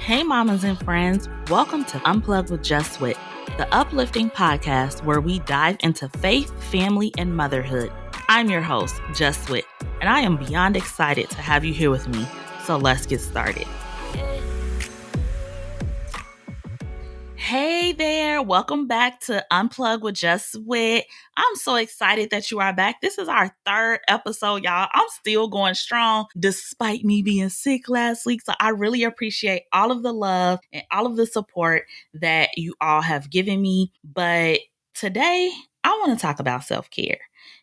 Hey, mamas and friends, welcome to Unplug with Just Wit, the uplifting podcast where we dive into faith, family, and motherhood. I'm your host, Just Wit, and I am beyond excited to have you here with me. So let's get started. Hey there, welcome back to Unplug with Just Wit. I'm so excited that you are back. This is our third episode, y'all. I'm still going strong despite me being sick last week. So I really appreciate all of the love and all of the support that you all have given me. But today, I want to talk about self-care.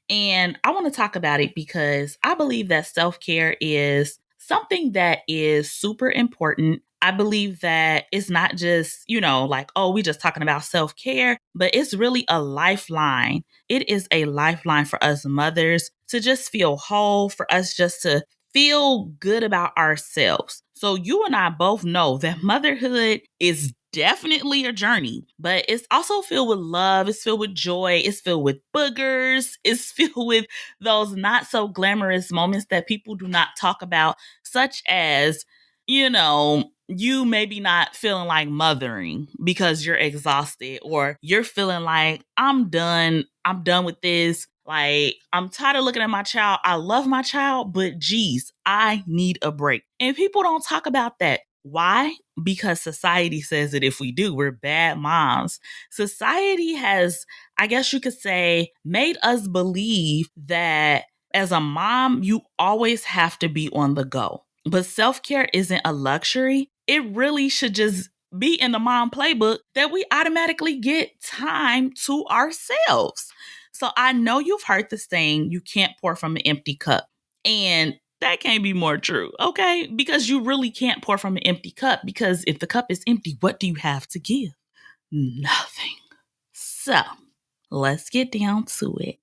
And I want to talk about it because I believe that self-care is something that is super important. I believe that it's not just, like, oh, we just talking about self-care, but it's really a lifeline. It is a lifeline for us mothers to just feel whole, for us just to feel good about ourselves. So you and I both know that motherhood is definitely a journey, but it's also filled with love, it's filled with joy, it's filled with boogers, it's filled with those not so glamorous moments that people do not talk about, such as, you maybe not feeling like mothering because you're exhausted, or you're feeling like, I'm done with this. Like, I'm tired of looking at my child. I love my child, but geez, I need a break. And people don't talk about that. Why? Because society says that if we do, we're bad moms. Society has, I guess you could say, made us believe that as a mom, you always have to be on the go. But self-care isn't a luxury. It really should just be in the mom playbook that we automatically get time to ourselves. So I know you've heard the saying, you can't pour from an empty cup. And that can't be more true, okay? Because you really can't pour from an empty cup, because if the cup is empty, what do you have to give? Nothing. So let's get down to it.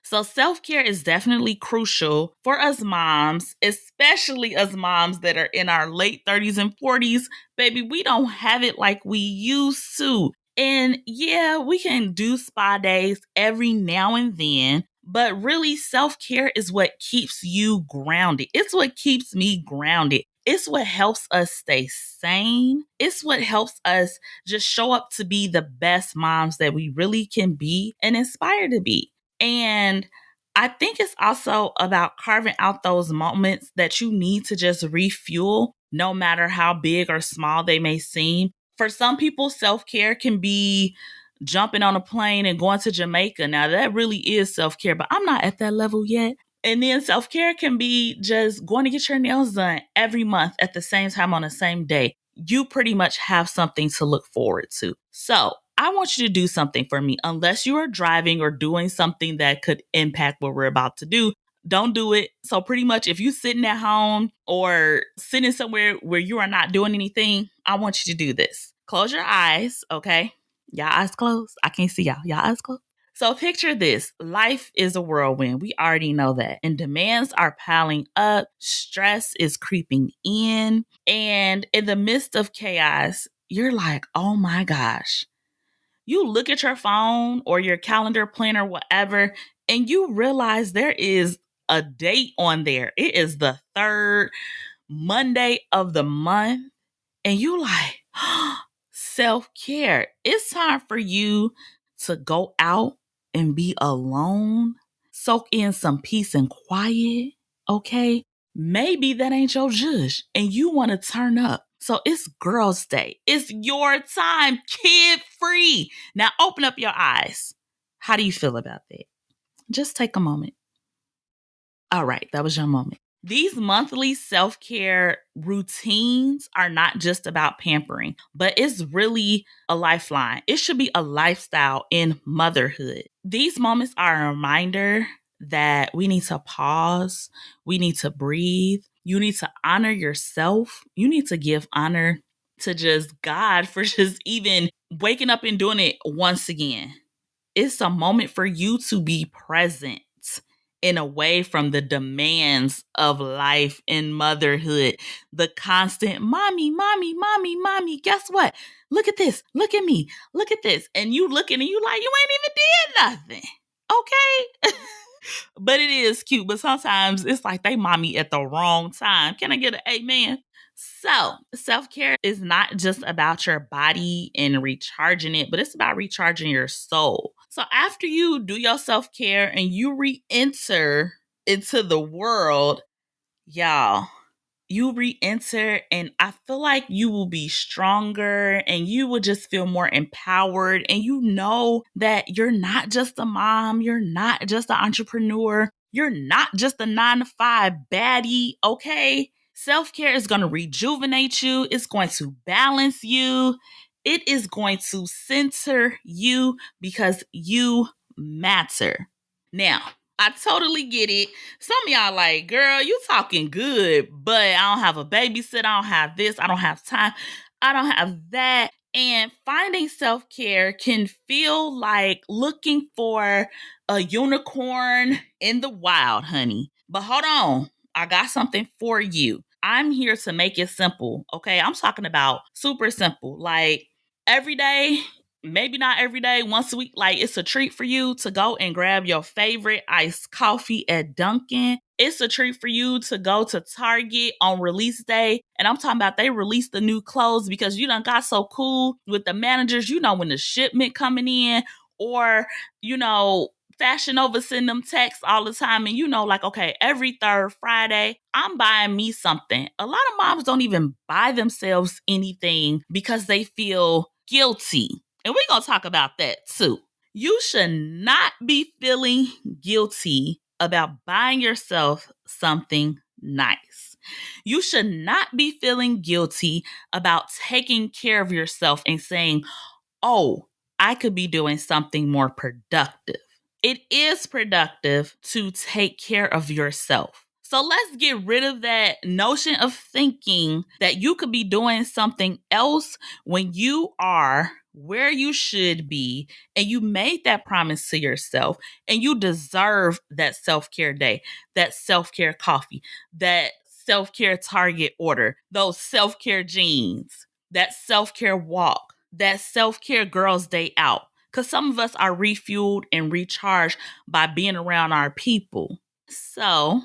So self-care is definitely crucial for us moms, especially us moms that are in our late 30s and 40s. Baby, we don't have it like we used to. And yeah, we can do spa days every now and then, but really self-care is what keeps you grounded. It's what keeps me grounded. It's what helps us stay sane. It's what helps us just show up to be the best moms that we really can be and inspire to be. And I think it's also about carving out those moments that you need to just refuel, no matter how big or small they may seem. For some people, self-care can be jumping on a plane and going to Jamaica. Now, that really is self-care, but I'm not at that level yet. And then self-care can be just going to get your nails done every month at the same time on the same day. You pretty much have something to look forward to. So I want you to do something for me. Unless you are driving or doing something that could impact what we're about to do, don't do it. So pretty much if you're sitting at home or sitting somewhere where you are not doing anything, I want you to do this. Close your eyes, okay? Y'all eyes closed? I can't see y'all. Y'all eyes closed? So picture this. Life is a whirlwind. We already know that. And demands are piling up. Stress is creeping in. And in the midst of chaos, you're like, oh my gosh. You look at your phone or your calendar planner, whatever, and you realize there is a date on there. It is the third Monday of the month. And you like, self-care. It's time for you to go out and be alone, soak in some peace and quiet, okay? Maybe that ain't your judge and you want to turn up. So it's girls' day. It's your time, kid free. Now open up your eyes. How do you feel about that? Just take a moment. All right, that was your moment. These monthly self-care routines are not just about pampering, but it's really a lifeline. It should be a lifestyle in motherhood. These moments are a reminder that we need to pause, we need to breathe, you need to honor yourself, you need to give honor to just God for just even waking up and doing it once again. It's a moment for you to be present and away from the demands of life and motherhood. The constant mommy, mommy, mommy, mommy. Guess what? Look at this. Look at me. Look at this. And you looking and you like, you ain't even did nothing. Okay. But it is cute. But sometimes it's like they mommy at the wrong time. Can I get an amen? So, self care is not just about your body and recharging it, but it's about recharging your soul. So, after you do your self care and you re enter into the world, y'all, you re-enter and I feel like you will be stronger and you will just feel more empowered, and you know that you're not just a mom, you're not just an entrepreneur, you're not just a 9 to 5 baddie, okay? Self-care is going to rejuvenate you, it's going to balance you, it is going to center you because you matter. Now, I totally get it. Some of y'all like, girl, you talking good, but I don't have a babysitter. I don't have this. I don't have time. I don't have that. And finding self-care can feel like looking for a unicorn in the wild, honey. But hold on. I got something for you. I'm here to make it simple. Okay. I'm talking about super simple. Like every day, maybe not every day, once a week, like it's a treat for you to go and grab your favorite iced coffee at Dunkin'. It's a treat for you to go to Target on release day. And I'm talking about they released the new clothes because you done got so cool with the managers, you know, when the shipment coming in, or, you know, Fashion Nova send them texts all the time. And you know, like, okay, every third Friday, I'm buying me something. A lot of moms don't even buy themselves anything because they feel guilty. And we're going to talk about that too. You should not be feeling guilty about buying yourself something nice. You should not be feeling guilty about taking care of yourself and saying, oh, I could be doing something more productive. It is productive to take care of yourself. So let's get rid of that notion of thinking that you could be doing something else when you are where you should be and you made that promise to yourself and you deserve that self-care day, that self-care coffee, that self-care Target order, those self-care jeans, that self-care walk, that self-care girls day out. Because some of us are refueled and recharged by being around our people. So,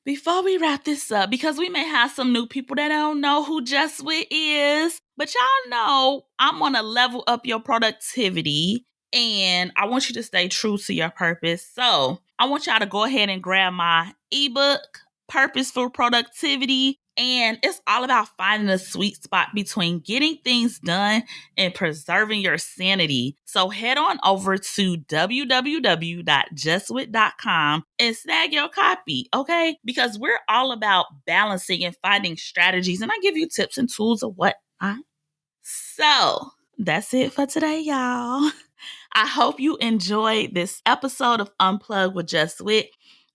before we wrap this up, because we may have some new people that don't know who Just Wit is, but y'all know I'm going to level up your productivity and I want you to stay true to your purpose. So, I want y'all to go ahead and grab my ebook, Purposeful Productivity. And it's all about finding the sweet spot between getting things done and preserving your sanity. So head on over to www.justwit.com and snag your copy, okay? Because we're all about balancing and finding strategies. And I give you tips and tools of what I... So that's it for today, y'all. I hope you enjoyed this episode of Unplugged with Just Wit.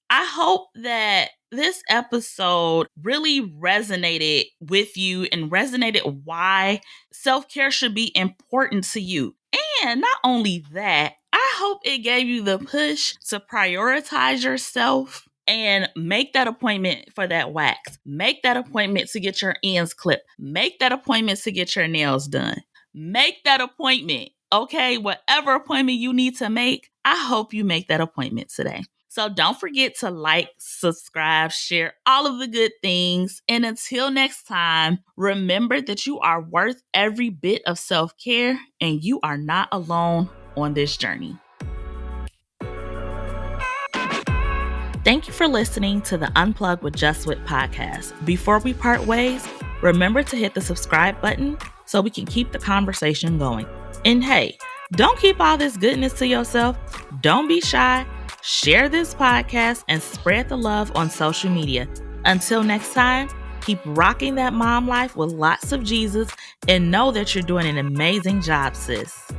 I hope that this episode really resonated with you and resonated why self-care should be important to you. And not only that, I hope it gave you the push to prioritize yourself and make that appointment for that wax. Make that appointment to get your ends clipped. Make that appointment to get your nails done. Make that appointment, okay? Whatever appointment you need to make, I hope you make that appointment today. So don't forget to like, subscribe, share all of the good things. And until next time, remember that you are worth every bit of self-care and you are not alone on this journey. Thank you for listening to the Unplugged with Just Wit podcast. Before we part ways, remember to hit the subscribe button so we can keep the conversation going. And hey, don't keep all this goodness to yourself. Don't be shy. Share this podcast and spread the love on social media. Until next time, keep rocking that mom life with lots of Jesus and know that you're doing an amazing job, sis.